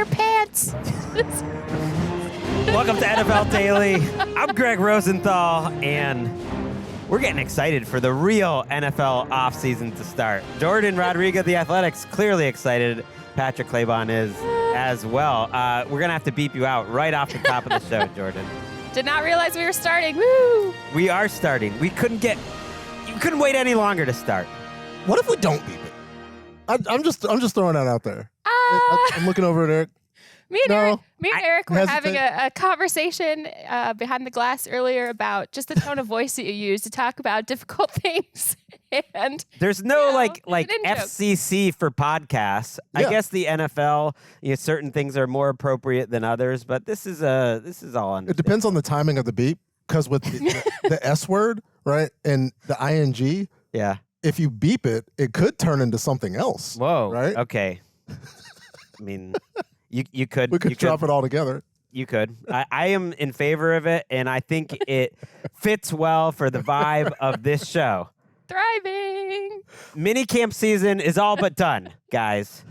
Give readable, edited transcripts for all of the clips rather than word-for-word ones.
your pants. Welcome to NFL Daily. I'm Gregg Rosenthal, and we're getting excited for the real NFL offseason to start. Jourdan, Rodrigue of the Athletics, clearly excited. Patrick Claybon is as well. We're going to have to beep you out right off the top of the show, Jourdan. Did not realize we were starting. Woo! We are starting. You couldn't wait any longer to start. What if we don't beep it? I'm just throwing that out there. I'm looking over at Eric. Me and Eric were hesitate. having a conversation behind the glass earlier about just the tone of voice that you use to talk about difficult things. And there's no like in-joke. FCC for podcasts. Yeah. I guess the NFL, certain things are more appropriate than others, but this is all on. It depends on the timing of the beep, because with the S word, right, and the ing, Yeah. if you beep it, it could turn into something else. Whoa. Right? Okay. I mean, you could. We could drop it all together. You could. I am in favor of it, and I think it fits well for the vibe of this show. Thriving. Minicamp season is all but done, guys.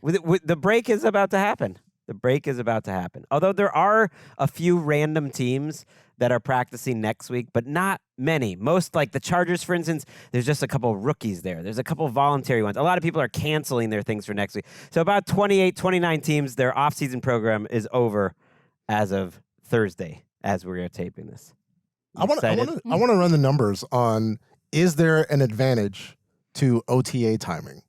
The break is about to happen. The break is about to happen. Although there are a few random teams that are practicing next week, but not many. Most, like the Chargers, for instance, there's just a couple of rookies there. There's a couple of voluntary ones. A lot of people are canceling their things for next week. So about 28, 29 teams, their offseason program is over as of Thursday, as we're taping this. I want to run the numbers on, is there an advantage to OTA timing?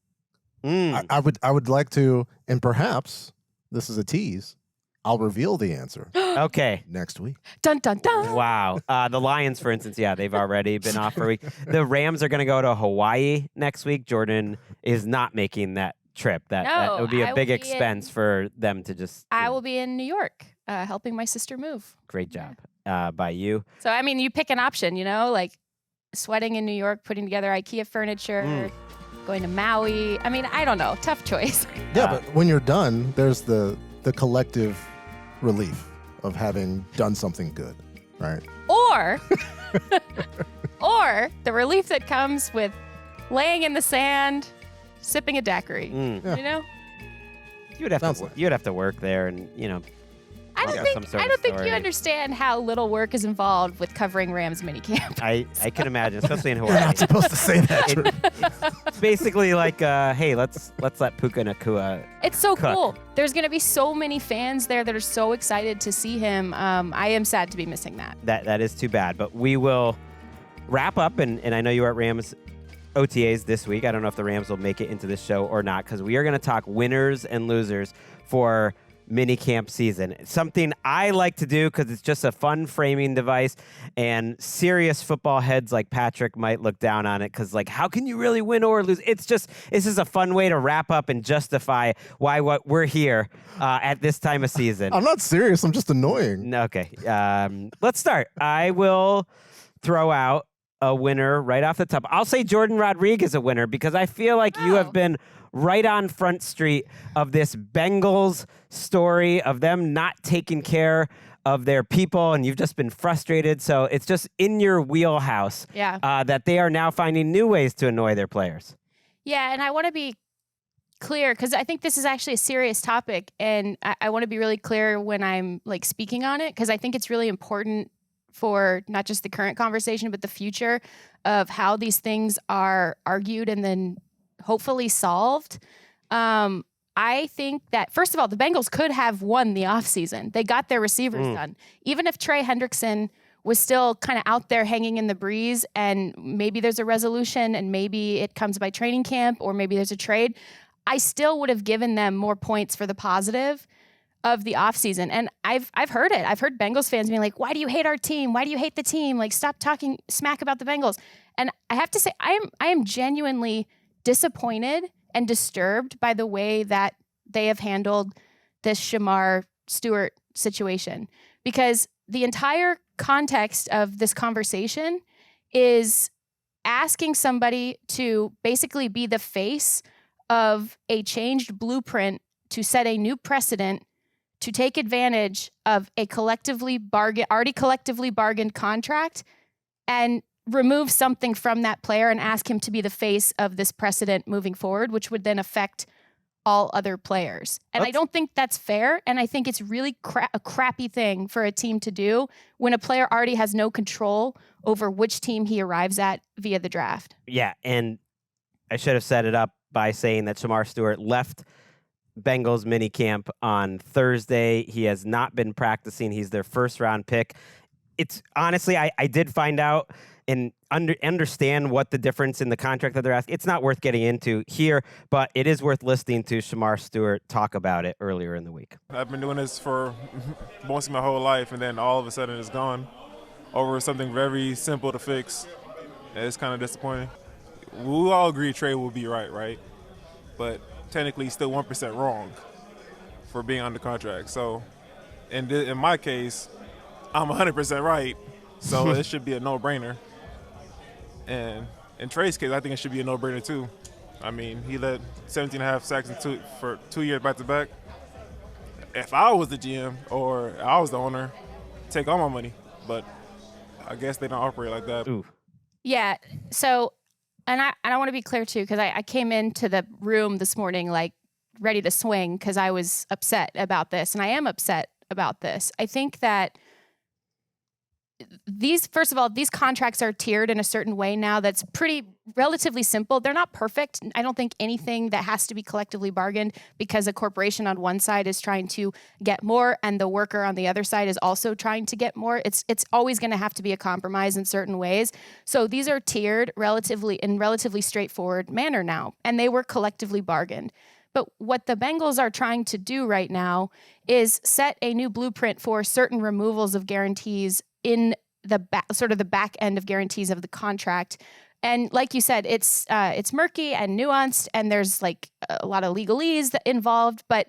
I would like to, and perhaps this is a tease, I'll reveal the answer. Okay. Next week. Dun, dun, dun. Wow. The Lions, for instance, they've already been off for a week. The Rams are going to go to Hawaii next week. Jourdan is not making that trip. That would be a big expense for them to just... I will be in New York helping my sister move. Great job by you. So, I mean, you pick an option, like sweating in New York, putting together IKEA furniture, going to Maui. I mean, I don't know. Tough choice. Yeah, but when you're done, there's the collective relief of having done something good, right? Or the relief that comes with laying in the sand, sipping a daiquiri. Yeah. You'd have to work there, and I don't think you understand how little work is involved with covering Rams minicamp. I can imagine, especially in Hawaii. You're not supposed to say that. It's basically like, hey, let's let Puka Nacua. It's so cook. cool. There's going to be so many fans there that are so excited to see him. I am sad to be missing that. That is too bad, but we will wrap up, and I know you are at Rams OTAs this week. I don't know if the Rams will make it into this show or not, because we are going to talk winners and losers for minicamp season. Something I like to do because it's just a fun framing device, and serious football heads like Patrick might look down on it because, how can you really win or lose? This is a fun way to wrap up and justify why we're here at this time of season. I'm not serious. I'm just annoying. Okay. Let's start. I will throw out a winner right off the top. I'll say Jourdan Rodrigue is a winner because I feel like you have been right on Front Street of this Bengals story of them not taking care of their people, and you've just been frustrated. So it's just in your wheelhouse that they are now finding new ways to annoy their players. Yeah, and I want to be clear because I think this is actually a serious topic, and I want to be really clear when I'm speaking on it, because I think it's really important for not just the current conversation, but the future of how these things are argued and then hopefully solved. I think that, first of all, the Bengals could have won the offseason. They got their receivers done. Even if Trey Hendrickson was still kind of out there hanging in the breeze, and maybe there's a resolution and maybe it comes by training camp or maybe there's a trade, I still would have given them more points for the positive of the offseason. And I've heard it. I've heard Bengals fans being like, why do you hate our team? Why do you hate the team? Stop talking smack about the Bengals. And I have to say, I am genuinely disappointed and disturbed by the way that they have handled this Shamar Stewart situation, because the entire context of this conversation is asking somebody to basically be the face of a changed blueprint to set a new precedent to take advantage of a already collectively bargained contract and remove something from that player and ask him to be the face of this precedent moving forward, which would then affect all other players. And I don't think that's fair. And I think it's really a crappy thing for a team to do when a player already has no control over which team he arrives at via the draft. Yeah, and I should have set it up by saying that Shemar Stewart left Bengals minicamp on Thursday. He has not been practicing. He's their first-round pick. It's honestly, I did find out and understand what the difference in the contract that they're asking. It's not worth getting into here, but it is worth listening to Shemar Stewart talk about it earlier in the week. I've been doing this for most of my whole life, and then all of a sudden it's gone over something very simple to fix. It's kind of disappointing. We all agree Trey will be right? But technically he's still 1% wrong for being under contract. So in my case, I'm 100% right, so it should be a no-brainer. And in Trey's case, I think it should be a no-brainer too. I mean, he led 17.5 sacks for 2 years back-to-back. If I was the GM or I was the owner, take all my money. But I guess they don't operate like that. Ooh. Yeah, so, and I want to be clear too, because I came into the room this morning like ready to swing because I was upset about this, and I am upset about this. I think that first of all, these contracts are tiered in a certain way now that's relatively simple. They're not perfect. I don't think anything that has to be collectively bargained because a corporation on one side is trying to get more and the worker on the other side is also trying to get more. It's always going to have to be a compromise in certain ways. So these are tiered in relatively straightforward manner now, and they were collectively bargained. But what the Bengals are trying to do right now is set a new blueprint for certain removals of guarantees in the back end of guarantees of the contract. And like you said, it's murky and nuanced, and there's like a lot of legalese involved. But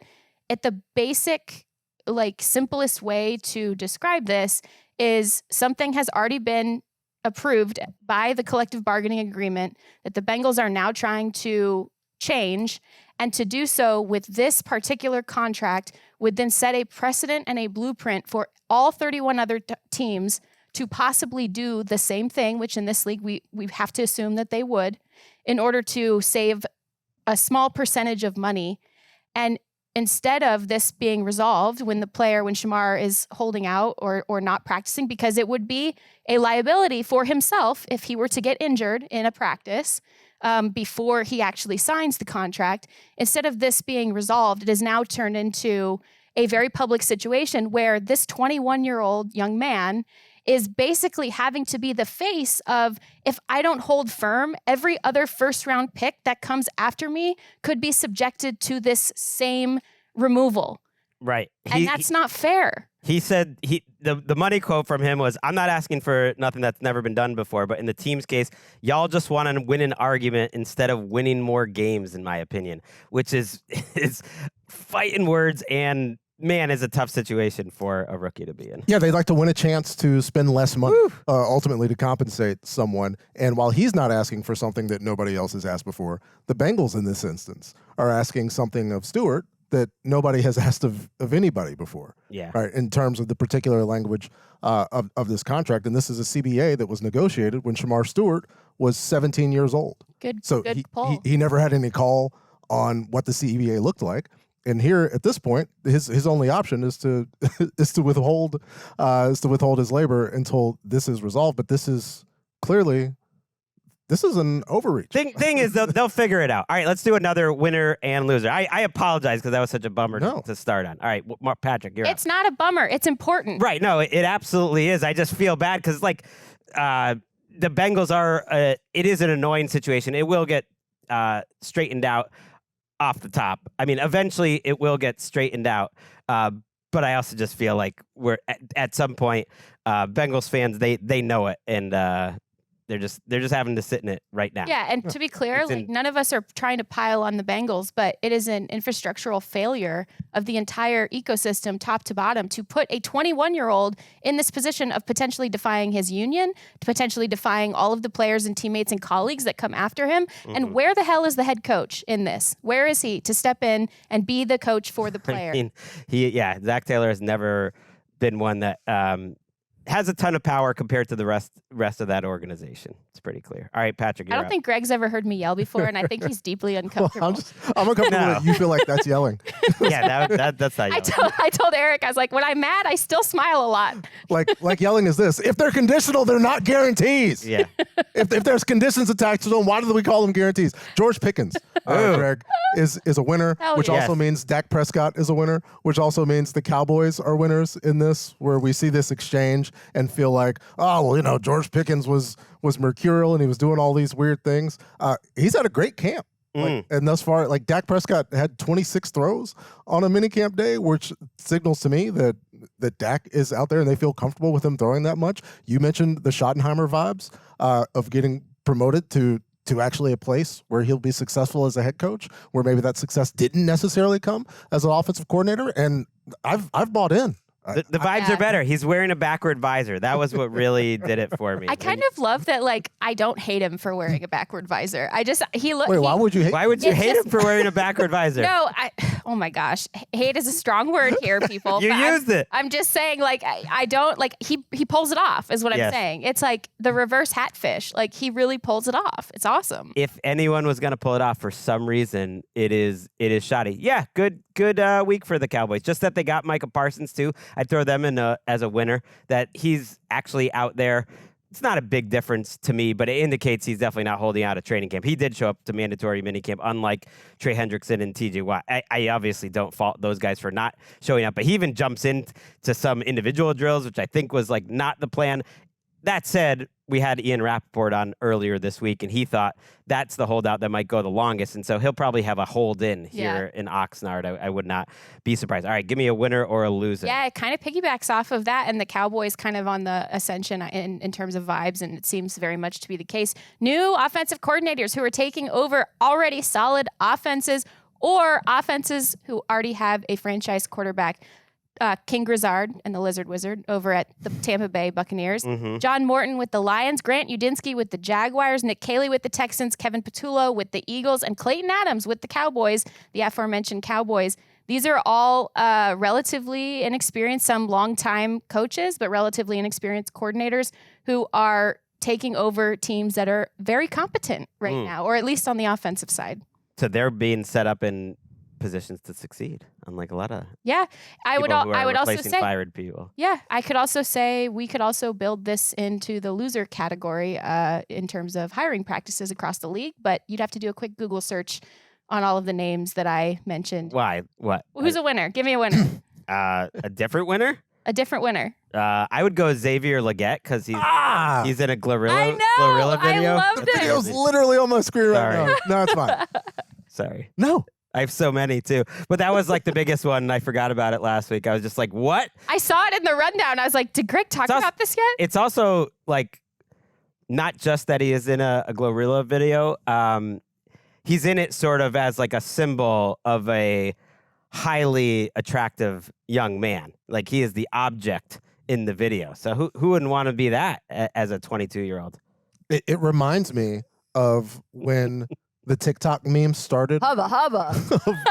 at the basic, like simplest way to describe this is something has already been approved by the collective bargaining agreement that the Bengals are now trying to change. And to do so with this particular contract would then set a precedent and a blueprint for all 31 other teams to possibly do the same thing, which in this league we have to assume that they would, in order to save a small percentage of money. And instead of this being resolved when Shemar is holding out or not practicing, because it would be a liability for himself if he were to get injured in a practice, before he actually signs the contract. Instead of this being resolved, it is now turned into a very public situation where this 21-year-old young man is basically having to be the face of, if I don't hold firm, every other first-round pick that comes after me could be subjected to this same removal. Right. And that's not fair. He said the money quote from him was, "I'm not asking for nothing that's never been done before, but in the team's case, y'all just want to win an argument instead of winning more games, in my opinion," which is fighting words, and man, is a tough situation for a rookie to be in. Yeah, they'd like to win a chance to spend less money, ultimately to compensate someone. And while he's not asking for something that nobody else has asked before, the Bengals in this instance are asking something of Stewart that nobody has asked of anybody before. Yeah. Right. In terms of the particular language of this contract. And this is a CBA that was negotiated when Shemar Stewart was 17 years old. Good So he never had any call on what the CBA looked like. And here at this point, his only option is to withhold his labor until this is resolved. But this is clearly an overreach. Thing is, they'll figure it out. All right, let's do another winner and loser. I apologize because that was such a bummer to start on. All right, Patrick, you're up. It's not a bummer. It's important. Right. No, it absolutely is. I just feel bad because, like, the Bengals are, it is an annoying situation. It will get straightened out off the top. I mean, eventually it will get straightened out. But I also just feel like we're at some point, Bengals fans, they know it, and they're just having to sit in it right now. Yeah, and to be clear, none of us are trying to pile on the Bengals, but it is an infrastructural failure of the entire ecosystem, top to bottom, to put a 21-year-old in this position of potentially defying his union, potentially defying all of the players and teammates and colleagues that come after him. Mm-hmm. And where the hell is the head coach in this? Where is he to step in and be the coach for the player? I mean, Zach Taylor has never been one that has a ton of power compared to the rest of that organization. It's pretty clear. All right, Patrick, I don't think Gregg's ever heard me yell before, and I think he's deeply uncomfortable. I'm uncomfortable that you feel like that's yelling. Yeah, that's not yelling. I told Eric, I was like, when I'm mad, I still smile a lot. Like yelling is this. If they're conditional, they're not guarantees. Yeah. If there's conditions attached to them, why do we call them guarantees? George Pickens, Gregg, is a winner, which also means Dak Prescott is a winner, which also means the Cowboys are winners in this, where we see this exchange and feel like, oh, well, George Pickens was mercurial and he was doing all these weird things. He's had a great camp. And thus far, Dak Prescott had 26 throws on a minicamp day, which signals to me that Dak is out there and they feel comfortable with him throwing that much. You mentioned the Schottenheimer vibes of getting promoted to actually a place where he'll be successful as a head coach, where maybe that success didn't necessarily come as an offensive coordinator. And I've bought in. The vibes are better. He's wearing a backward visor. That was what really did it for me. I kind of love that. I don't hate him for wearing a backward visor. Why would you hate? Why would you hate him for wearing a backward visor? No, oh my gosh, hate is a strong word here, people. You used it. I'm just saying, I don't he pulls it off. Is what I'm saying. It's like the reverse hatfish. He really pulls it off. It's awesome. If anyone was going to pull it off for some reason, it is Shoddy. Yeah, good week for the Cowboys. Just that they got Micah Parsons too. I'd throw them in as a winner. That he's actually out there. It's not a big difference to me, but it indicates he's definitely not holding out a training camp. He did show up to mandatory minicamp, unlike Trey Hendrickson and TJ Watt. I obviously don't fault those guys for not showing up, but he even jumps into some individual drills, which I think was not the plan. That said, we had Ian Rappaport on earlier this week, and he thought that's the holdout that might go the longest, and so he'll probably have a hold in here in Oxnard. I would not be surprised. All right, give me a winner or a loser. Yeah, it kind of piggybacks off of that, and the Cowboys kind of on the ascension in terms of vibes, and it seems very much to be the case. New offensive coordinators who are taking over already solid offenses or offenses who already have a franchise quarterback. King Grizzard and the Lizard Wizard over at the Tampa Bay Buccaneers. Mm-hmm. John Morton with the Lions, Grant Udinsky with the Jaguars, Nick Caley with the Texans, Kevin Patullo with the Eagles, and Clayton Adams with the Cowboys, the aforementioned Cowboys. These are all relatively inexperienced, some longtime coaches, but relatively inexperienced coordinators who are taking over teams that are very competent right now, or at least on the offensive side. So they're being set up in positions to succeed, unlike a lot of I would also say fired people. Yeah, I could also say we could also build this into the loser category in terms of hiring practices across the league, but you'd have to do a quick Google search on all of the names that I mentioned. Why? What? Who's a winner? Give me a winner. A different winner? A different winner. I would go Xavier Legette because he's in a Glorilla video. I loved it. The video's literally on my screen right now. No, it's fine. Sorry. No. I have so many too, but that was the biggest one, and I forgot about it last week. I was just like, "What?" I saw it in the rundown. I was like, "Did Gregg talk about this yet?" It's also not just that he is in a Glorilla video. He's in it sort of as a symbol of a highly attractive young man. He is the object in the video. So who wouldn't want to be that as a 22-year-old? It reminds me of when the TikTok meme started. Hubba hubba.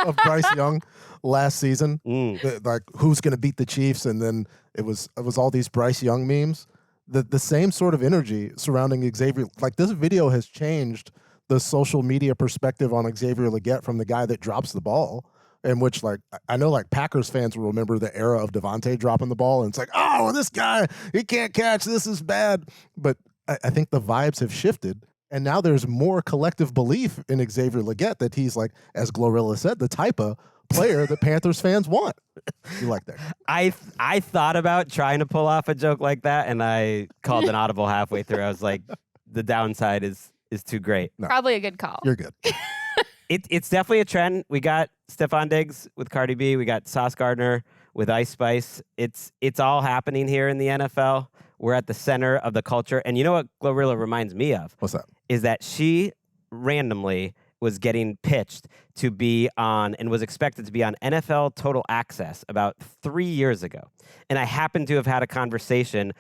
of Bryce Young last season. Who's going to beat the Chiefs? And then it was all these Bryce Young memes. The same sort of energy surrounding Xavier. This video has changed the social media perspective on Xavier Legette from the guy that drops the ball. In which, I know, Packers fans will remember the era of Devontae dropping the ball. And it's oh, this guy, he can't catch. This is bad. But I think the vibes have shifted. And now there's more collective belief in Xavier Legette that he's, as Glorilla said, the type of player that Panthers fans want. You like that? I thought about trying to pull off a joke like that, and I called an audible halfway through. I was like, the downside is too great. No, probably a good call. You're good. It's definitely a trend. We got Stephon Diggs with Cardi B. We got Sauce Gardner with Ice Spice. It's all happening here in the NFL. We're at the center of the culture. And you know what Glorilla reminds me of? What's that? Is that she randomly was getting pitched to be on and was expected to be on NFL Total Access about 3 years ago. And I happened to have had a conversation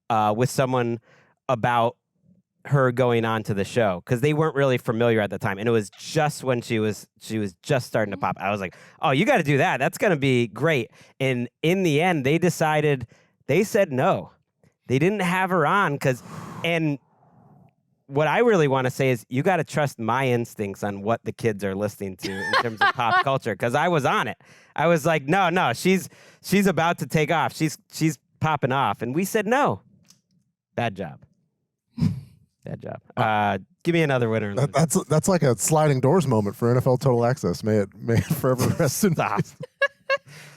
with someone about her going on to the show because they weren't really familiar at the time. And it was just when she was just starting to pop. I was like, oh, you got to do that. That's going to be great. And in the end, they said no. They didn't have her on and what I really want to say is you got to trust my instincts on what the kids are listening to in terms of pop culture, because I was on it. I was like, no, she's about to take off. She's popping off. And we said no. Bad job. Bad job. Give me another winner. That's like a sliding doors moment for NFL Total Access. May it forever rest in peace.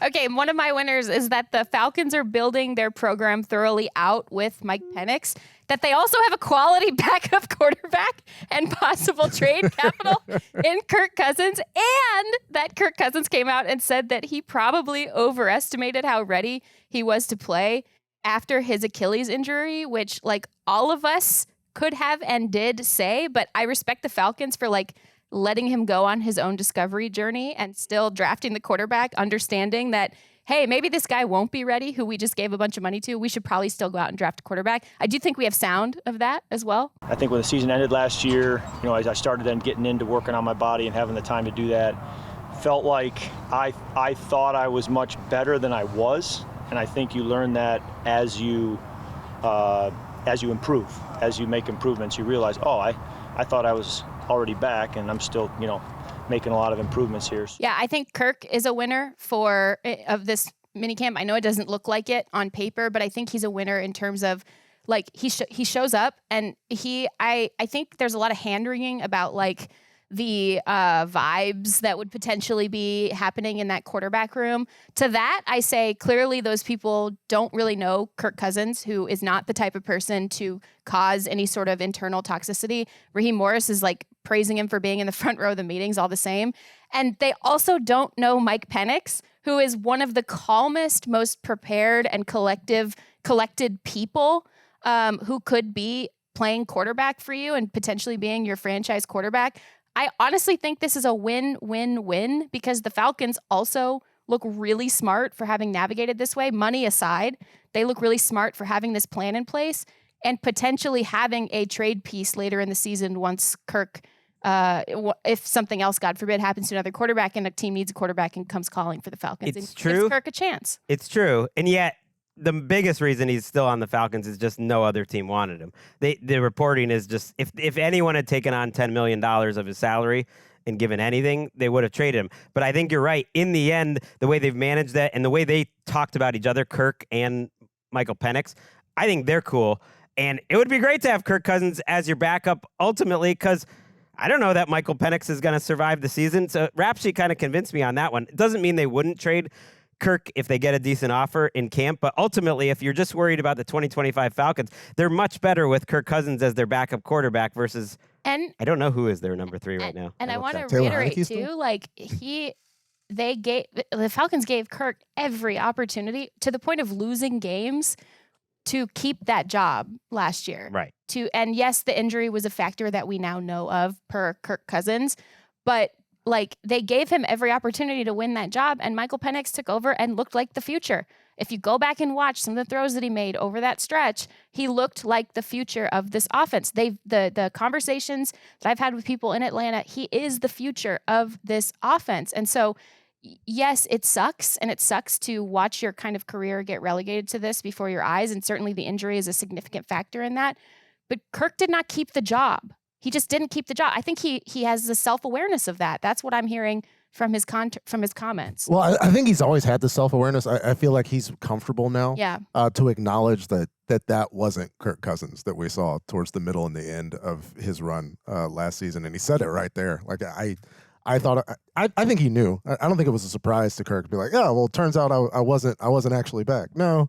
Okay, one of my winners is that the Falcons are building their program thoroughly out with Mike Penix, that they also have a quality backup quarterback and possible trade capital in Kirk Cousins, and that Kirk Cousins came out and said that he probably overestimated how ready he was to play after his Achilles injury, which like all of us could have and did say, but I respect the Falcons for like letting him go on his own discovery journey and still drafting the quarterback, understanding that, hey, maybe this guy won't be ready, who we just gave a bunch of money to. We should probably still go out and draft a quarterback. I do think we have sound of that as well. I think when the season ended last year, as I started then getting into working on my body and having the time to do that, felt like I thought I was much better than I was. And I think you learn that as you improve, as you make improvements, you realize, I thought I was already back, and I'm still, making a lot of improvements here. Yeah, I think Kirk is a winner of this minicamp. I know it doesn't look like it on paper, but I think he's a winner in terms of like he shows up, and I think there's a lot of hand-wringing about like the vibes that would potentially be happening in that quarterback room. To that, I say clearly those people don't really know Kirk Cousins, who is not the type of person to cause any sort of internal toxicity. Raheem Morris is like praising him for being in the front row of the meetings all the same. And they also don't know Mike Penix, who is one of the calmest, most prepared and collected people who could be playing quarterback for you and potentially being your franchise quarterback. I honestly think this is a win-win-win because the Falcons also look really smart for having navigated this way. Money aside, they look really smart for having this plan in place and potentially having a trade piece later in the season once Kirk, if something else, God forbid, happens to another quarterback and a team needs a quartip and comes calling for the Falcons. It's and true. Gives Kirk a chance. It's true. And yet, the biggest reason he's still on the Falcons is just no other team wanted him. The reporting is just if anyone had taken on $10 million of his salary and given anything, they would have traded him. But I think you're right. In the end, the way they've managed that and the way they talked about each other, Kirk and Michael Penix, I think they're cool. And it would be great to have Kirk Cousins as your backup ultimately because I don't know that Michael Penix is going to survive the season. So Rapshi kind of convinced me on that one. It doesn't mean they wouldn't trade Kirk if they get a decent offer in camp, but ultimately, if you're just worried about the 2025 Falcons, they're much better with Kirk Cousins as their backup quarterback versus, I don't know who is their number 3 right now. And I want to reiterate too, like the Falcons gave Kirk every opportunity to the point of losing games to keep that job last year. Right. And yes, the injury was a factor that we now know of per Kirk Cousins, but like they gave him every opportunity to win that job, and Michael Penix took over and looked like the future. If you go back and watch some of the throws that he made over that stretch, he looked like the future of this offense. The conversations that I've had with people in Atlanta, he is the future of this offense. And so, yes, it sucks, and it sucks to watch your kind of career get relegated to this before your eyes, and certainly the injury is a significant factor in that. But Kirk did not keep the job. He just didn't keep the job. I think he has the self-awareness of that. That's what I'm hearing from his comments. Well, I think he's always had the self-awareness. I feel like he's comfortable now to acknowledge that wasn't Kirk Cousins that we saw towards the middle and the end of his run last season. And he said it right there. Like I think he knew. I don't think it was a surprise to Kirk to be like, oh, well, it turns out I wasn't actually back. No,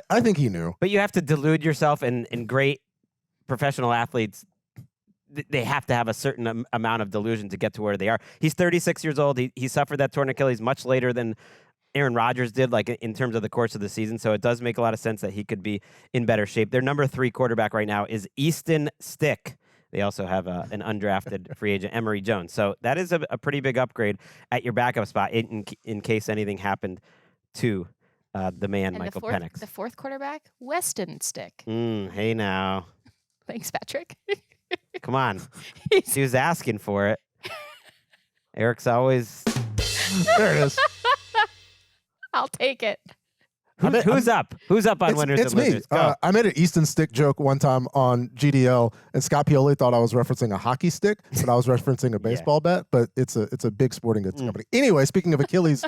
I think he knew. But you have to delude yourself, and great professional athletes, they have to have a certain amount of delusion to get to where they are. He's 36 years old. He suffered that torn Achilles much later than Aaron Rodgers did, like in terms of the course of the season. So it does make a lot of sense that he could be in better shape. Their number 3 quarterback right now is Easton Stick. They also have an undrafted free agent, Emory Jones. So that is a pretty big upgrade at your backup spot in case anything happened to the man, and Michael Penix. The 4th quarterback, Weston Stick. Hey now. Thanks, Patrick. Come on. He was asking for it. Eric's always... There it is. I'll take it. Who's up? Who's up on winners it's and me. losers? Go. I made an Easton stick joke one time on GDL, and Scott Pioli thought I was referencing a hockey stick, but I was referencing a baseball bat. But it's a big sporting goods company. Anyway, speaking of Achilles,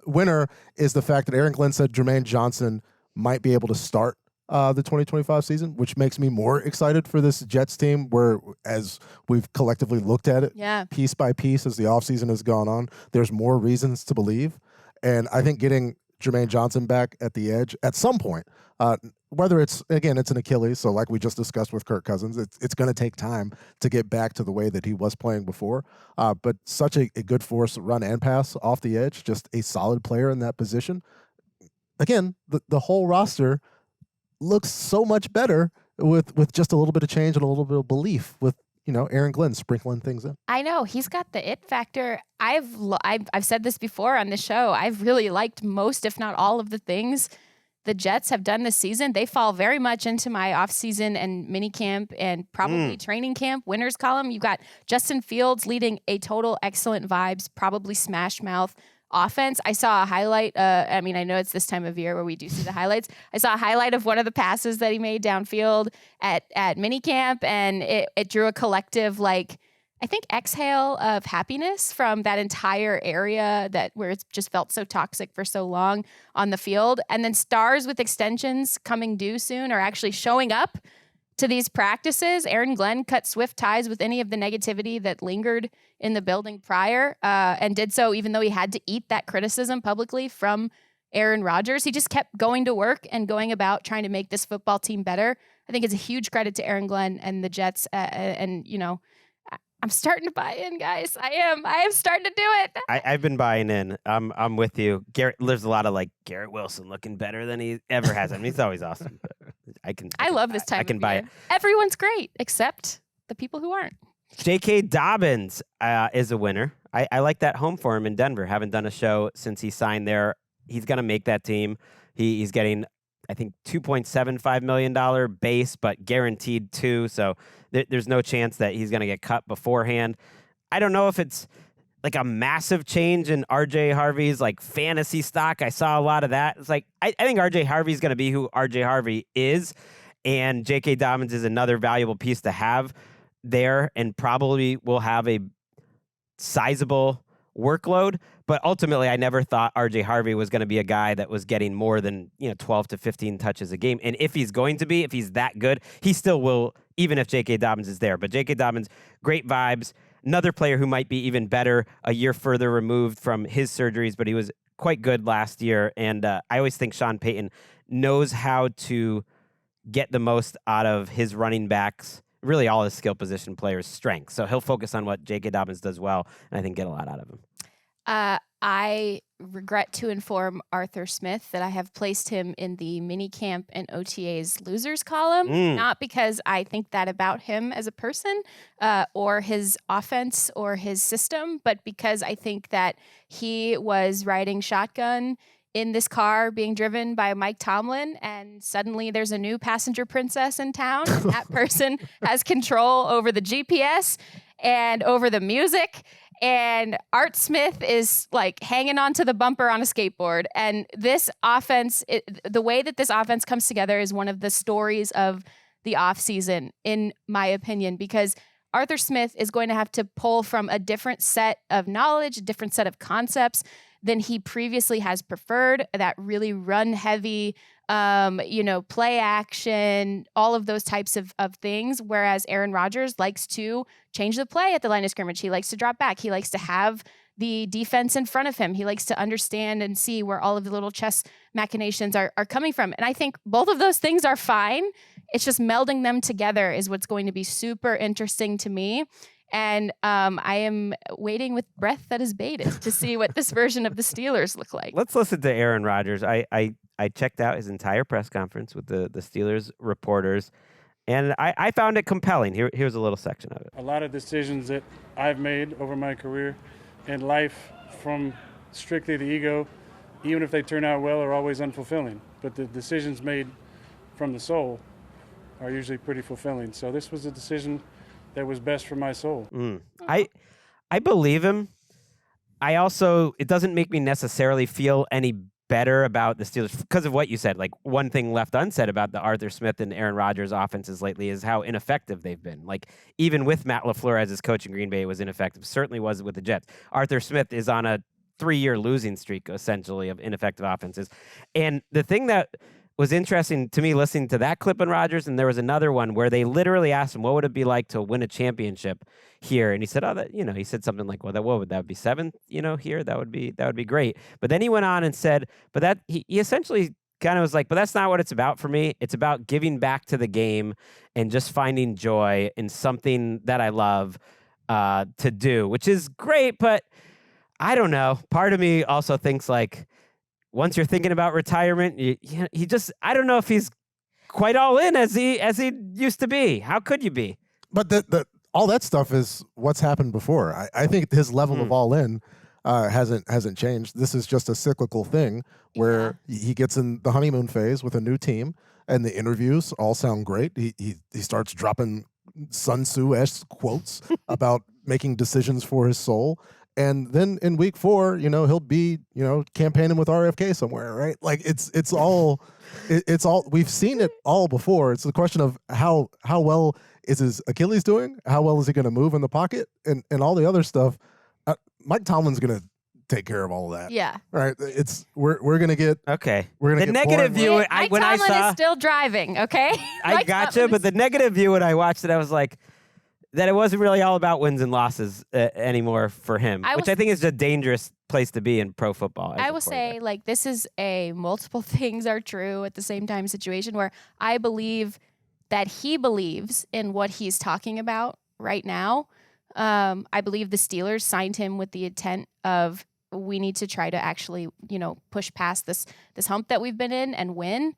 winner is the fact that Aaron Glenn said Jermaine Johnson might be able to start the 2025 season, which makes me more excited for this Jets team, where as we've collectively looked at it piece by piece as the offseason has gone on, there's more reasons to believe. And I think getting Jermaine Johnson back at the edge at some point, whether it's an Achilles, so like we just discussed with Kirk Cousins, it's going to take time to get back to the way that he was playing before. But such a good force run and pass off the edge, just a solid player in that position. Again, the whole roster looks so much better with just a little bit of change and a little bit of belief with Aaron Glenn sprinkling things in. I know he's got the it factor. I've said this before on the show. I've really liked most, if not all, of the things the Jets have done this season. They fall very much into my offseason and minicamp and probably training camp winners column. You got Justin Fields leading a total excellent vibes, probably smash mouth offense. I saw a highlight. I know it's this time of year where we do see the highlights. I saw a highlight of one of the passes that he made downfield at minicamp, and it drew a collective, I think, exhale of happiness from that entire area where it's just felt so toxic for so long on the field. And then stars with extensions coming due soon are actually showing up to these practices. Aaron Glenn cut swift ties with any of the negativity that lingered in the building prior, and did so even though he had to eat that criticism publicly from Aaron Rodgers. He just kept going to work and going about trying to make this football team better. I think it's a huge credit to Aaron Glenn and the Jets. I'm starting to buy in, guys. I am starting to do it. I've been buying in. I'm with you. There's a lot of Garrett Wilson looking better than he ever has. He's always awesome. I love this time. I can buy it. Everyone's great except the people who aren't. J.K. Dobbins is a winner. I like that home for him in Denver. Haven't done a show since he signed there. He's going to make that team. He's getting, I think, $2.75 million base, but guaranteed $2. So there's no chance that he's going to get cut beforehand. I don't know if it's a massive change in RJ Harvey's fantasy stock. I saw a lot of that. It's I think RJ Harvey's going to be who RJ Harvey is, and J.K. Dobbins is another valuable piece to have there, and probably will have a sizable workload. But ultimately, I never thought RJ Harvey was going to be a guy that was getting more than 12 to 15 touches a game. And if he's that good, he still will, even if J.K. Dobbins is there. But J.K. Dobbins, great vibes. Another player who might be even better a year further removed from his surgeries, but he was quite good last year. And I always think Sean Payton knows how to get the most out of his running backs, really all his skill position players' strengths. So he'll focus on what J.K. Dobbins does well, and I think get a lot out of him. I regret to inform Arthur Smith that I have placed him in the minicamp and OTA's losers column, not because I think that about him as a person or his offense or his system, but because I think that he was riding shotgun in this car being driven by Mike Tomlin, and suddenly there's a new passenger princess in town, and that person has control over the GPS and over the music. And Art Smith is hanging on to the bumper on a skateboard. And this offense, the way that this offense comes together is one of the stories of the offseason, in my opinion, because Arthur Smith is going to have to pull from a different set of knowledge, a different set of concepts than he previously has preferred, that really run heavy, play action, all of those types of things. Whereas Aaron Rodgers likes to change the play at the line of scrimmage. He likes to drop back. He likes to have the defense in front of him. He likes to understand and see where all of the little chess machinations are coming from. And I think both of those things are fine. It's just melding them together is what's going to be super interesting to me. And I am waiting with breath that is bated to see what this version of the Steelers look like. Let's listen to Aaron Rodgers. I checked out his entire press conference with the Steelers reporters, and I found it compelling. Here's a little section of it. A lot of decisions that I've made over my career in life, from strictly the ego, even if they turn out well, are always unfulfilling. But the decisions made from the soul are usually pretty fulfilling. So this was a decision that was best for my soul. I believe him. It doesn't make me necessarily feel any better about the Steelers because of what you said. Like one thing left unsaid about the Arthur Smith and Aaron Rodgers offenses lately is how ineffective they've been. Like even with Matt LaFleur as his coach in Green Bay, it was ineffective. Certainly was with the Jets. Arthur Smith is on a 3-year losing streak essentially of ineffective offenses. And the thing that was interesting to me listening to that clip on Rodgers, and there was another one where they literally asked him, what would it be like to win a championship here? And he said, he said something like, well, what would that be, 7th, here? That would be great. But then he went on and said, but that he essentially kind of was like, but that's not what it's about for me. It's about giving back to the game and just finding joy in something that I love to do, which is great. But I don't know. Part of me also thinks like, once you're thinking about retirement, he just, I don't know if he's quite all in as he used to be. How could you be? But all that stuff is what's happened before. I think his level of all in hasn't changed. This is just a cyclical thing where he gets in the honeymoon phase with a new team, and the interviews all sound great. He starts dropping Sun Tzu-esque quotes about making decisions for his soul. And then in week 4, he'll be, campaigning with RFK somewhere, right? Like it's all we've seen it all before. It's the question of how well is his Achilles doing? How well is he going to move in the pocket? And all the other stuff. Mike Tomlin's going to take care of all of that. Yeah. Right. We're going to get okay. We're going to the get negative view. Mike Tomlin is still driving. Okay. I gotcha, but the negative view when I watched it, I was like, that it wasn't really all about wins and losses anymore for him, which I think is a dangerous place to be in pro football. I will say, like, this is a multiple things are true at the same time situation where I believe that he believes in what he's talking about right now. I believe the Steelers signed him with the intent of we need to try to actually, push past this hump that we've been in and win.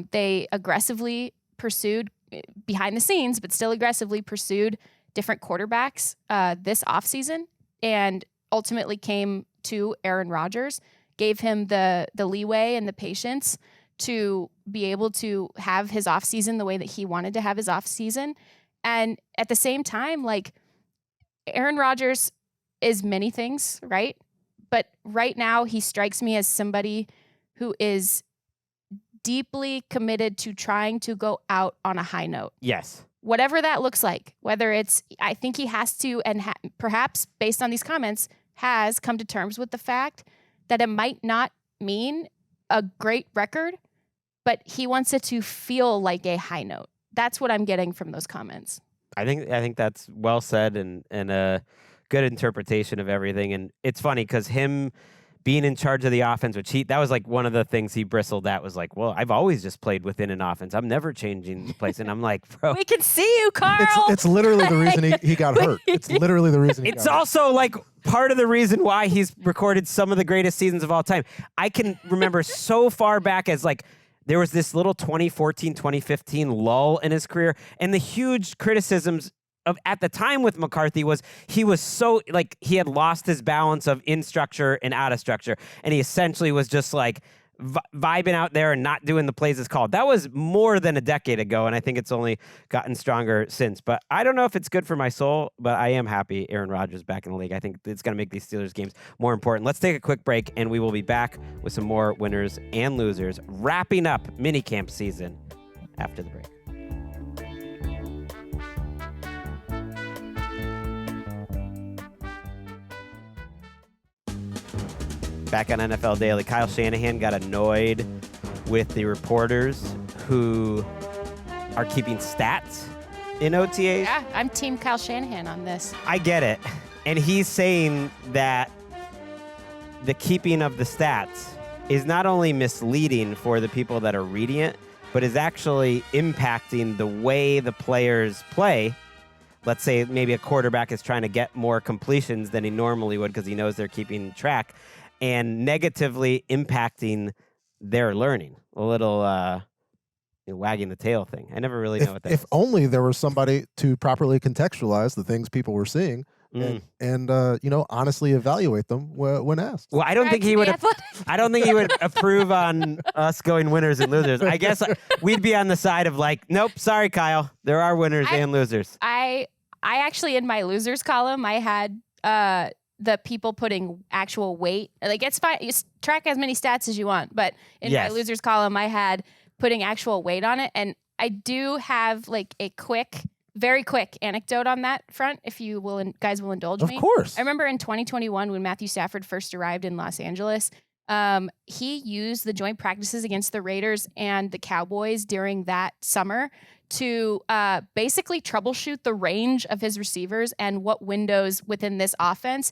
They aggressively pursued behind the scenes, but still aggressively pursued different quarterbacks this offseason and ultimately came to Aaron Rodgers, gave him the leeway and the patience to be able to have his offseason the way that he wanted to have his offseason. And at the same time, like, Aaron Rodgers is many things, right? But right now he strikes me as somebody who is deeply committed to trying to go out on a high note. Yes. Whatever that looks like, whether it's, I think he has to, and perhaps based on these comments, has come to terms with the fact that it might not mean a great record, but he wants it to feel like a high note. That's what I'm getting from those comments. I think that's well said and a good interpretation of everything. And it's funny because him being in charge of the offense, that was like one of the things he bristled at was like, well, I've always just played within an offense. I'm never changing the place. And I'm like, bro. We can see you, Carl. It's literally the reason he got hurt. It's literally the reason he got hurt. It's also like part of the reason why he's recorded some of the greatest seasons of all time. I can remember so far back as like, there was this little 2014, 2015 lull in his career. And the huge criticisms of at the time with McCarthy was he was so like he had lost his balance of in structure and out of structure. And he essentially was just like vibing out there and not doing the plays as called. That was more than a decade ago. And I think it's only gotten stronger since. But I don't know if it's good for my soul, but I am happy Aaron Rodgers back in the league. I think it's going to make these Steelers games more important. Let's take a quick break and we will be back with some more winners and losers, wrapping up minicamp season after the break. Back on NFL Daily, Kyle Shanahan got annoyed with the reporters who are keeping stats in OTAs. Yeah, I'm Team Kyle Shanahan on this. I get it. And he's saying that the keeping of the stats is not only misleading for the people that are reading it, but is actually impacting the way the players play. Let's say maybe a quarterback is trying to get more completions than he normally would because he knows they're keeping track, and negatively impacting their learning. A little wagging the tail thing. I never really know what that is. If only there was somebody to properly contextualize the things people were seeing and honestly evaluate them when asked. Well, I don't think he would. I don't think he would approve on us going winners and losers. I guess we'd be on the side of like, nope, sorry, Kyle. There are winners and losers. I actually in my losers column I had the people putting actual weight. Like, it's fine. You track as many stats as you want, but in my losers column, I had putting actual weight on it. And I do have like a very quick anecdote on that front, if you will, guys will indulge me. Of course. I remember in 2021 when Matthew Stafford first arrived in Los Angeles, he used the joint practices against the Raiders and the Cowboys during that summer to basically troubleshoot the range of his receivers and what windows within this offense.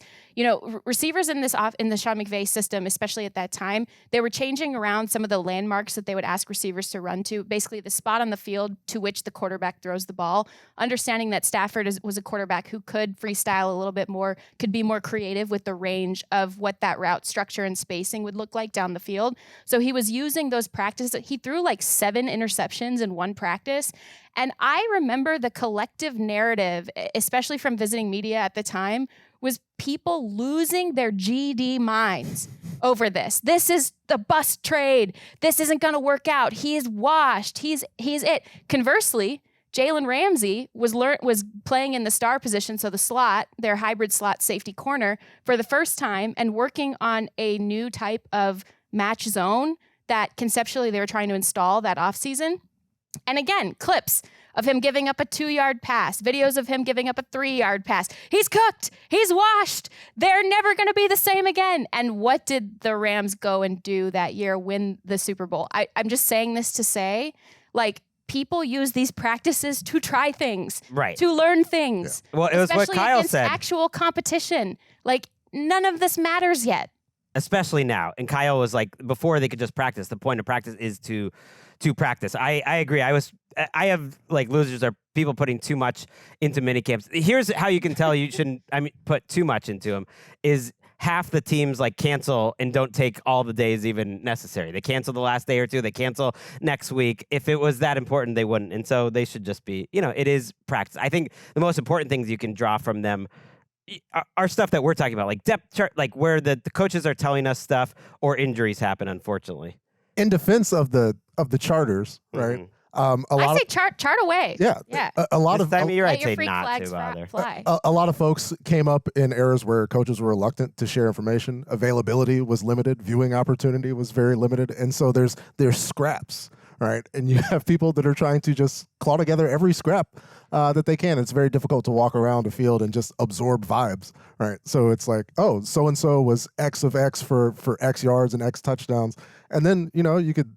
Receivers in the Sean McVay system, especially at that time, they were changing around some of the landmarks that they would ask receivers to run to, basically the spot on the field to which the quarterback throws the ball, understanding that Stafford was a quarterback who could freestyle a little bit more, could be more creative with the range of what that route structure and spacing would look like down the field. So he was using those practices. He threw like 7 interceptions in one practice. And I remember the collective narrative, especially from visiting media at the time, was people losing their GD minds over this. This is the bust trade. This isn't going to work out. He is washed. He's it. Conversely, Jalen Ramsey was playing in the star position, so the slot, their hybrid slot safety corner, for the first time and working on a new type of match zone that conceptually they were trying to install that offseason. And again, clips of him giving up a 2-yard pass, videos of him giving up a 3-yard pass. He's cooked. He's washed. They're never going to be the same again. And what did the Rams go and do that year? Win the Super Bowl. I'm just saying this to say, like, people use these practices to try things, right? To learn things. Yeah. Well, it was what Kyle said. Actual competition. Like, none of this matters yet. Especially now. And Kyle was like, before they could just practice. The point of practice is to practice. I agree. I have like losers are people putting too much into minicamps. Here's how you can tell you shouldn't put too much into them is half the teams like cancel and don't take all the days even necessary. They cancel the last day or two. They cancel next week. If it was that important, they wouldn't. And so they should just be, it is practice. I think the most important things you can draw from them are stuff that we're talking about, like depth chart, like where the coaches are telling us stuff or injuries happen, unfortunately. In defense of the charters, right? I say chart away. Yeah. A lot this of time of year, I'd say freak not flags to bother. fly. A lot of folks came up in eras where coaches were reluctant to share information. Availability was limited. Viewing opportunity was very limited. And so there's scraps, right? And you have people that are trying to just claw together every scrap that they can. It's very difficult to walk around a field and just absorb vibes, right? So it's like, oh, so-and-so was X of X for X yards and X touchdowns. And then, you could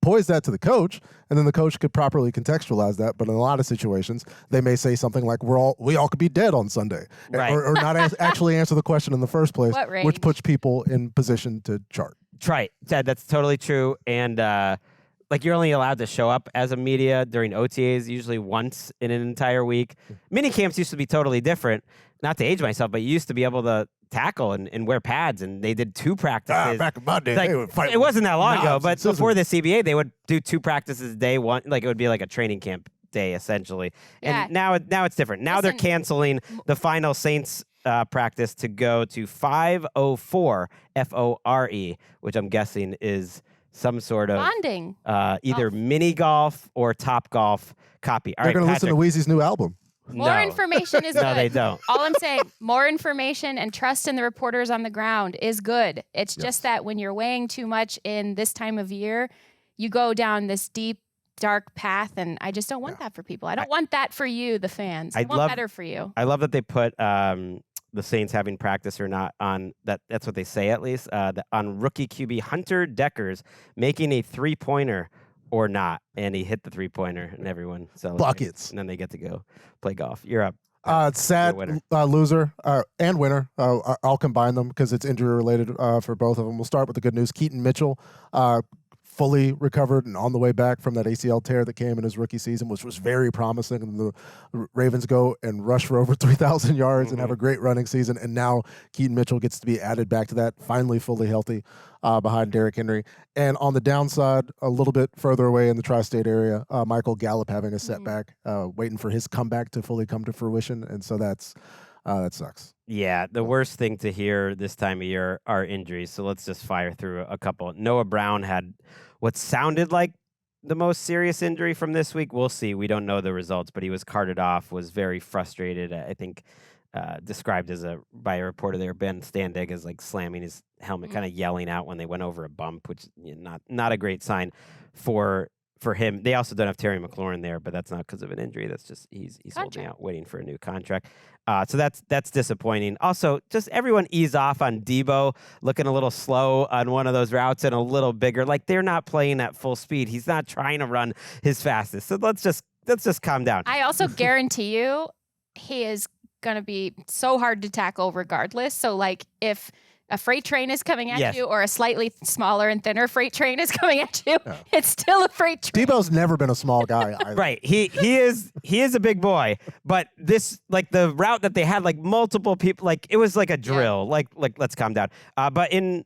poise that to the coach, and then the coach could properly contextualize that. But in a lot of situations, they may say something like, we all could be dead on Sunday, right. or not actually answer the question in the first place, which puts people in position to chart. Right, Ted, that's totally true. And like you're only allowed to show up as a media during OTAs usually once in an entire week. Minicamps used to be totally different. Not to age myself, but you used to be able to tackle and wear pads, and they did 2 practices. Back in my day, like, they would fight. It wasn't that long ago, but scissors. before the CBA, they would do 2 practices day one. Like it would be like a training camp day, essentially. And now it's different. Now they're canceling the final Saints practice to go to 5:04 FORE, which I'm guessing is some sort of bonding, either mini golf or Top Golf copy. All they're going to listen to Weezy's new album. More information is good. No, they don't. All I'm saying, more information and trust in the reporters on the ground is good. It's just that when you're weighing too much in this time of year, you go down this deep, dark path, and I just don't want that for people. I don't want that for you, the fans. I want better for you. I love that they put the Saints having practice or not on that. That's what they say, at least, on rookie QB Hunter Deckers making a 3-pointer or not, and he hit the 3-pointer, and everyone celebrates. Buckets. And then they get to go play golf. You're up. It's sad, loser and winner. I'll combine them because it's injury related for both of them. We'll start with the good news. Keaton Mitchell, fully recovered and on the way back from that ACL tear that came in his rookie season, which was very promising. And the Ravens go and rush for over 3,000 yards and have a great running season. And now Keaton Mitchell gets to be added back to that, finally fully healthy behind Derrick Henry. And on the downside, a little bit further away in the tri-state area, Michael Gallup having a setback, waiting for his comeback to fully come to fruition. And so that sucks. Yeah, the worst thing to hear this time of year are injuries. So let's just fire through a couple. Noah Brown had what sounded like the most serious injury from this week. We'll see. We don't know the results, but he was carted off, was very frustrated. I think described by a reporter there, Ben Standig, as like slamming his helmet, kind of yelling out when they went over a bump, which not a great sign for him. They also don't have Terry McLaurin there, but that's not because of an injury. That's just he's holding out, waiting for a new contract. So that's disappointing. Also, just everyone ease off on Debo, looking a little slow on one of those routes and a little bigger. Like they're not playing at full speed. He's not trying to run his fastest. So let's just calm down. I also guarantee you, he is gonna be so hard to tackle regardless. So like if a freight train is coming at you, or a slightly smaller and thinner freight train is coming at you, it's still a freight train. Debo's never been a small guy either. Right. He is a big boy, but this, like the route that they had, like multiple people, like it was like a drill. Like let's calm down. But in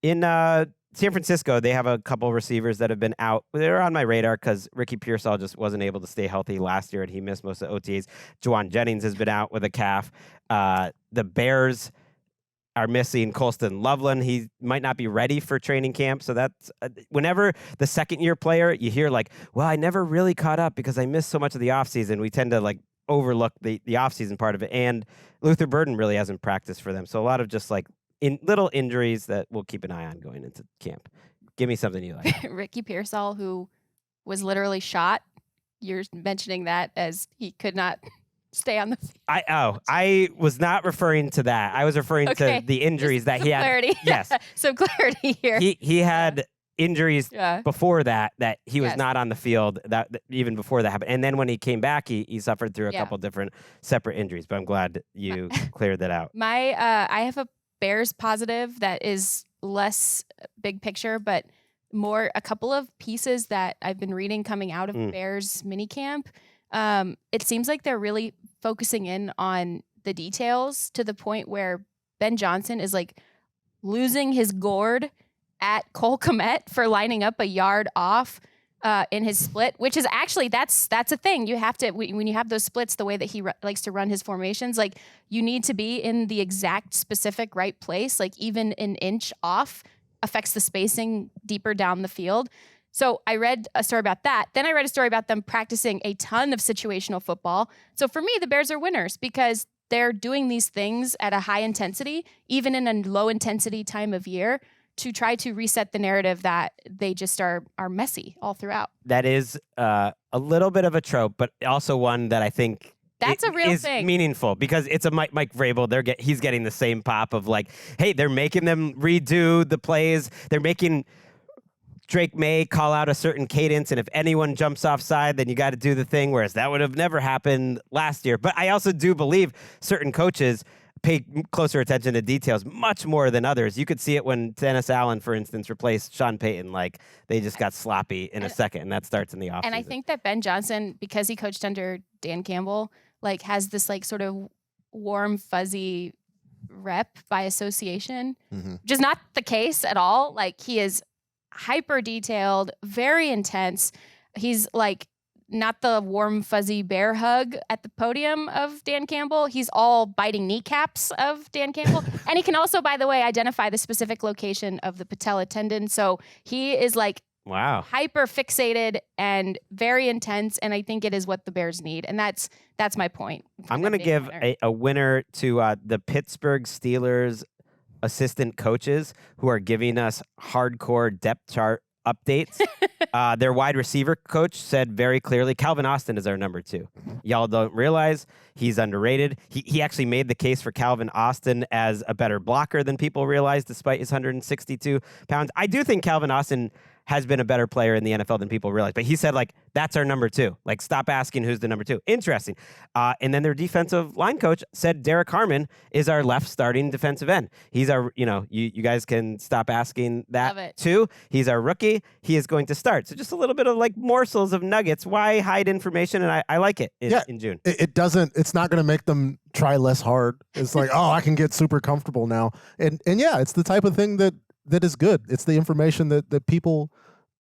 San Francisco, they have a couple receivers that have been out. They're on my radar because Ricky Pearsall just wasn't able to stay healthy last year, and he missed most of the OTAs. Juwan Jennings has been out with a calf. The Bears are missing Colston Loveland. He might not be ready for training camp. So that's whenever the second-year player, you hear like, well, I never really caught up because I missed so much of the offseason. We tend to like overlook the offseason part of it. And Luther Burden really hasn't practiced for them. So a lot of just like little injuries that we'll keep an eye on going into camp. Give me something you like. Ricky Pearsall, who was literally shot. You're mentioning that as he could not stay on the field. I was not referring to that. I was referring to the injuries that he had. Clarity. Yes. Some clarity here. He had injuries before that he was not on the field, that even before that happened. And then when he came back, he suffered through a couple different separate injuries. But I'm glad you cleared that out. I have a Bears positive that is less big picture, but more a couple of pieces that I've been reading coming out of Bears minicamp. It seems like they're really focusing in on the details to the point where Ben Johnson is like losing his gourd at Cole Kmet for lining up a yard off in his split, which is actually that's a thing. You have to when you have those splits, the way that he likes to run his formations, like you need to be in the exact specific right place. Like even an inch off affects the spacing deeper down the field. So I read a story about that. Then I read a story about them practicing a ton of situational football. So for me, the Bears are winners because they're doing these things at a high intensity, even in a low intensity time of year, to try to reset the narrative that they just are messy all throughout. That is a little bit of a trope, but also one that I think that's a real is thing. Meaningful because it's a Mike Vrabel. He's getting the same pop of like, hey, they're making them redo the plays. They're making Drake May call out a certain cadence, and if anyone jumps offside, then you got to do the thing, whereas that would have never happened last year. But I also do believe certain coaches pay closer attention to details much more than others. You could see it when Dennis Allen, for instance, replaced Sean Payton. Like, they just got sloppy in a second, and that starts in the offseason. And I think that Ben Johnson, because he coached under Dan Campbell, like has this like sort of warm, fuzzy rep by association, which is not the case at all. Like, he is hyper detailed, very intense. He's like not the warm, fuzzy bear hug at the podium of Dan Campbell. He's all biting kneecaps of Dan Campbell. And he can also, by the way, identify the specific location of the patella tendon. So he is like hyper fixated and very intense. And I think it is what the Bears need. And that's my point. I'm going to give a winner to the Pittsburgh Steelers assistant coaches who are giving us hardcore depth chart updates. Their wide receiver coach said very clearly, Calvin Austin is our number 2. Y'all don't realize he's underrated. He actually made the case for Calvin Austin as a better blocker than people realize, despite his 162 pounds. I do think Calvin Austin has been a better player in the NFL than people realize. But he said, like, that's our number 2. Like, stop asking who's the number 2. Interesting. And then their defensive line coach said Derek Harmon is our left starting defensive end. He's our, you guys can stop asking that too. He's our rookie. He is going to start. So just a little bit of like morsels of nuggets. Why hide information? And I like it in June. It's not going to make them try less hard. It's like, oh, I can get super comfortable now. And yeah, it's the type of thing that is good. It's the information that people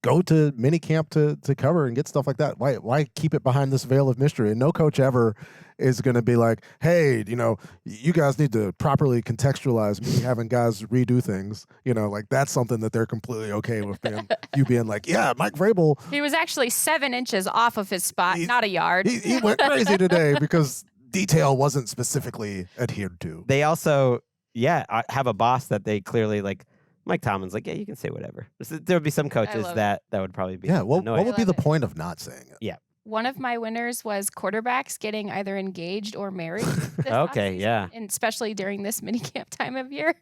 go to minicamp to cover and get stuff like that. Why keep it behind this veil of mystery? And no coach ever is going to be like, hey, you guys need to properly contextualize me having guys redo things. Like that's something that they're completely okay with being like, yeah, Mike Vrabel. He was actually 7 inches off of his spot, not a yard. He went crazy today because detail wasn't specifically adhered to. They also, have a boss that they clearly like. Mike Tomlin's like, yeah, you can say whatever. There would be some coaches that would probably be what would be the point of not saying it? Yeah. One of my winners was quarterbacks getting either engaged or married. this Okay, offseason, yeah. and especially during this minicamp time of year.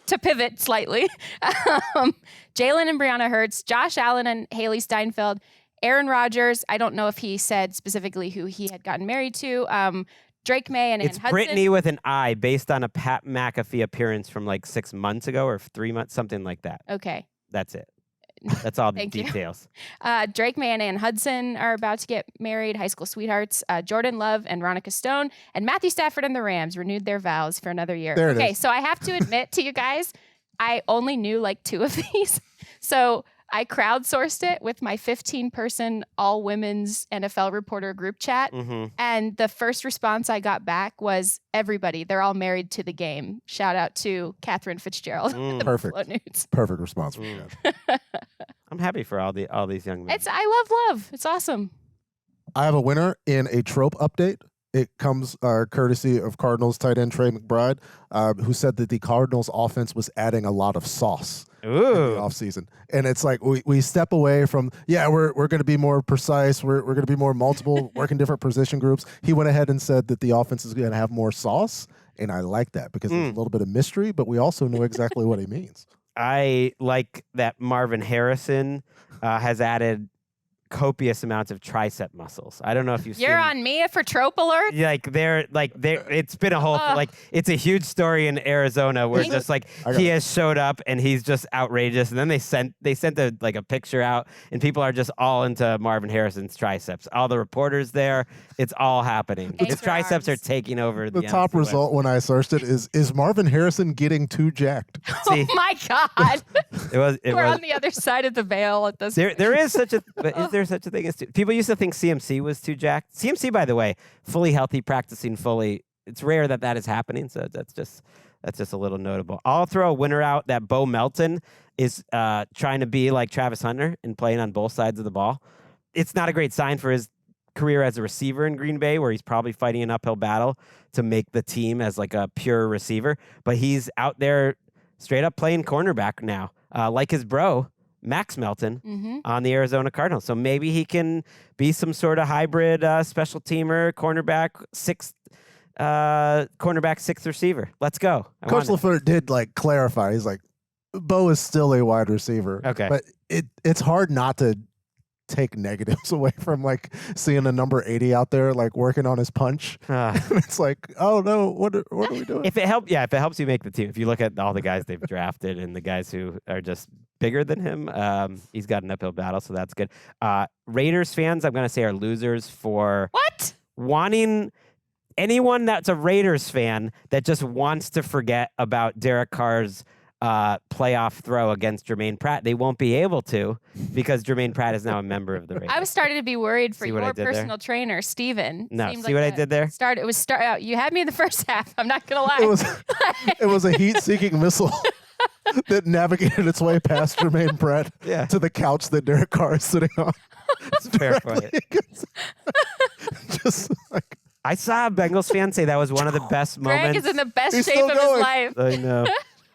To pivot slightly, Jalen and Brianna Hurts, Josh Allen and Haley Steinfeld, Aaron Rodgers. I don't know if he said specifically who he had gotten married to. Drake May and Ann It's Hudson. Brittany with an I, based on a Pat McAfee appearance from like 6 months ago or 3 months, something like that. Okay. That's it. That's all the Thank you. details. Drake May and Ann Hudson are about to get married, high school sweethearts. Jordan Love and Ronica Stone, and Matthew Stafford and the Rams renewed their vows for another year. There it Okay, is. so I have to admit to you guys, I only knew like 2 of these. So I crowdsourced it with my 15-person all-women's NFL reporter group chat. Mm-hmm. And the first response I got back was, everybody, they're all married to the game. Shout out to Catherine Fitzgerald. The Perfect. Buffalo News. Perfect response from you guys. I'm happy for all these young men. I love. It's awesome. I have a winner in a trope update. It comes courtesy of Cardinals tight end Trey McBride, who said that the Cardinals offense was adding a lot of sauce in the offseason. And it's like we step away from, we're going to be more precise. We're going to be more multiple, work in different position groups. He went ahead and said that the offense is going to have more sauce. And I like that because there's a little bit of mystery, but we also know exactly what he means. I like that Marvin Harrison has added copious amounts of tricep muscles. I don't know if you've seen. You're on me for trope alert? They're it's been a whole it's a huge story in Arizona where just like he has showed up and he's just outrageous, and then they sent a picture out and people are just all into Marvin Harrison's triceps. All the reporters there, it's all happening. His triceps are taking over the top NFC result when I searched it is Marvin Harrison getting too jacked? Oh my God. We're on the other side of the veil at this point. There is such a is there such a thing as people used to think CMC was too jacked. CMC, by the way, fully healthy, practicing fully. It's rare that is happening, so that's just a little notable. I'll throw a winner out that Bo Melton is trying to be like Travis Hunter and playing on both sides of the ball. It's not a great sign for his career as a receiver in Green Bay, where he's probably fighting an uphill battle to make the team as like a pure receiver. But he's out there straight up playing cornerback now, like his bro, Max Melton, on the Arizona Cardinals. So maybe he can be some sort of hybrid special teamer, cornerback, sixth receiver. Let's go. Coach LaFleur did clarify. He's like, Bo is still a wide receiver. Okay. But it's hard not to take negatives away from seeing a number 80 out there working on his punch. It's like, oh no, what are we doing? If it helps you make the team. If you look at all the guys they've drafted and the guys who are just bigger than him, he's got an uphill battle, so that's good. Raiders fans, I'm gonna say, are losers for wanting anyone that's a Raiders fan that just wants to forget about Derek Carr's playoff throw against Jermaine Pratt. They won't be able to because Jermaine Pratt is now a member of the Raiders. I was starting to be worried for your there? personal trainer, Steven. No, Seemed see what I did there? You had me in the first half. I'm not gonna lie. It was a heat-seeking missile that navigated its way past Jermaine Pratt to the couch that Derek Carr is sitting on. It's fair point. Just I saw a Bengals fan say that was one of the best moments. Greg is in the best He's shape still of going. his life. I know.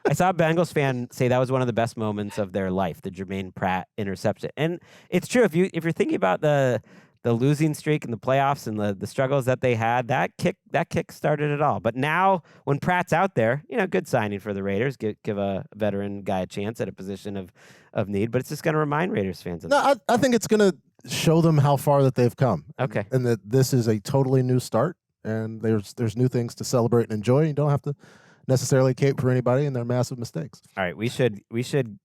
I saw a Bengals fan say that was one of the best moments of their life, the Jermaine Pratt interception. And it's true. If you're thinking about the losing streak in the playoffs and the struggles that they had, that kick started it all. But now when Pratt's out there, good signing for the Raiders. Give a veteran guy a chance at a position of need. But it's just going to remind Raiders fans of that. I think it's going to show them how far that they've come. Okay. And that this is a totally new start, and there's new things to celebrate and enjoy. You don't have to necessarily cape for anybody and their massive mistakes. All right, we should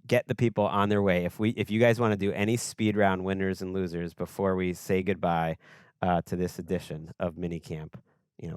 get the people on their way. If you guys want to do any speed round winners and losers before we say goodbye to this edition of Minicamp,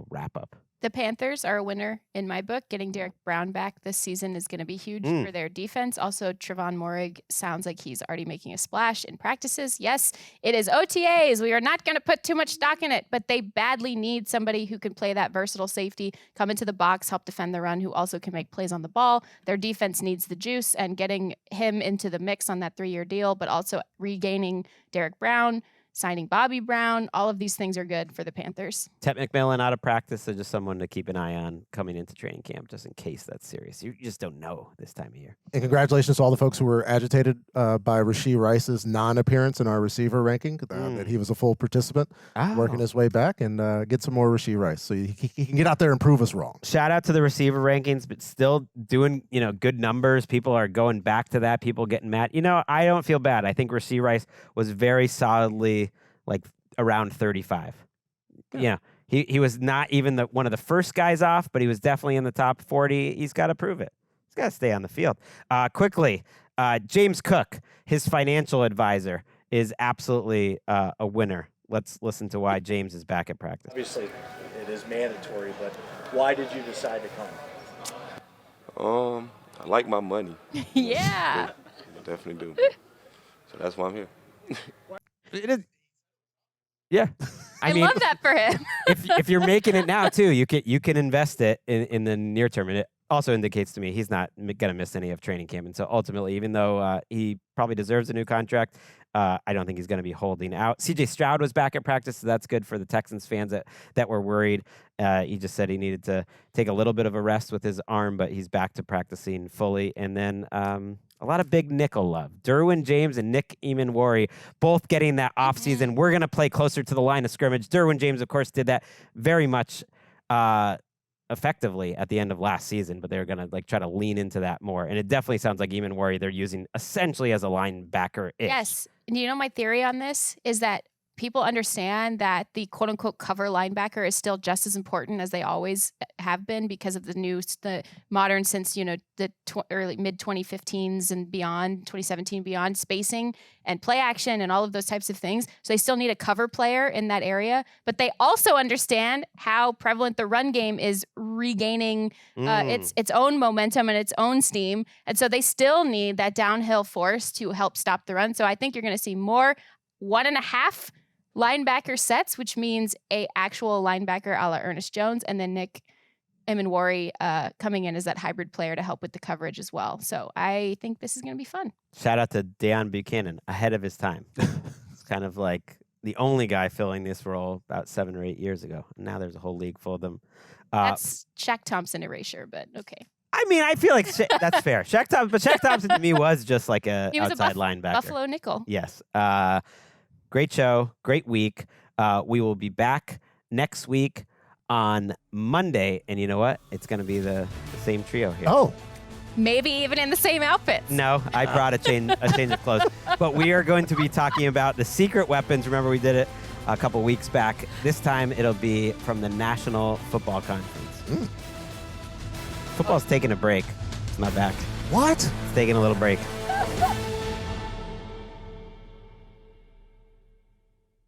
wrap up. The Panthers are a winner in my book. Getting Derek Brown back this season is going to be huge for their defense. Also, Trevon Moehrig sounds like he's already making a splash in practices. Yes, it is OTAs. We are not going to put too much stock in it, but they badly need somebody who can play that versatile safety, come into the box, help defend the run, who also can make plays on the ball. Their defense needs the juice, and getting him into the mix on that 3-year deal, but also regaining Derek Brown signing Bobby Brown. All of these things are good for the Panthers. Ted McMillan out of practice, so just someone to keep an eye on coming into training camp, just in case that's serious. You just don't know this time of year. And congratulations to all the folks who were agitated by Rashee Rice's non-appearance in our receiver ranking, that he was a full participant, working his way back, and get some more Rashee Rice so he can get out there and prove us wrong. Shout out to the receiver rankings, but still doing good numbers. People are going back to that. People getting mad. I don't feel bad. I think Rashee Rice was very solidly like around 35. Yeah. He was not even one of the first guys off, but he was definitely in the top 40. He's got to prove it. He's got to stay on the field. Quickly, James Cook, his financial advisor, is absolutely a winner. Let's listen to why James is back at practice. Obviously, it is mandatory, but why did you decide to come? I like my money. Yeah. I definitely do. So that's why I'm here. It is. Yeah. I mean, love that for him. if you're making it now too, you can invest it in the near term. And it also indicates to me he's not going to miss any of training camp. And so ultimately, even though he probably deserves a new contract, I don't think he's going to be holding out. CJ Stroud was back at practice, so that's good for the Texans fans that were worried. He just said he needed to take a little bit of a rest with his arm, but he's back to practicing fully. And then a lot of big nickel love. Derwin James and Nick Eamon-Warry both getting that offseason. We're going to play closer to the line of scrimmage. Derwin James, of course, did that very much effectively at the end of last season, but they're going to try to lean into that more. And it definitely sounds like Eamon-Warry they're using essentially as a linebacker-ish. Yes. And my theory on this is that people understand that the quote-unquote cover linebacker is still just as important as they always have been because of the modern since, the early mid-2015s and beyond, 2017 beyond, spacing and play action and all of those types of things. So they still need a cover player in that area. But they also understand how prevalent the run game is regaining its own momentum and its own steam. And so they still need that downhill force to help stop the run. So I think you're going to see more 1.5 linebacker sets, which means a actual linebacker a la Ernest Jones, and then Nick Eamon-Warry coming in as that hybrid player to help with the coverage as well. So I think this is going to be fun. Shout out to Deion Buchanan, ahead of his time. It's kind of like the only guy filling this role about 7 or 8 years ago. And now there's a whole league full of them. That's Shaq Thompson erasure, but okay. I mean, I feel like that's fair. Shaq Thompson to me was just like he was outside linebacker. Buffalo nickel. Yes. Great show, great week. We will be back next week on Monday, and you know what? It's going to be the same trio here. Oh. Maybe even in the same outfits. No, I brought a change of clothes. But we are going to be talking about the secret weapons. Remember, we did it a couple weeks back. This time, it'll be from the National Football Conference. Football's taking a break. It's not back. What? It's taking a little break.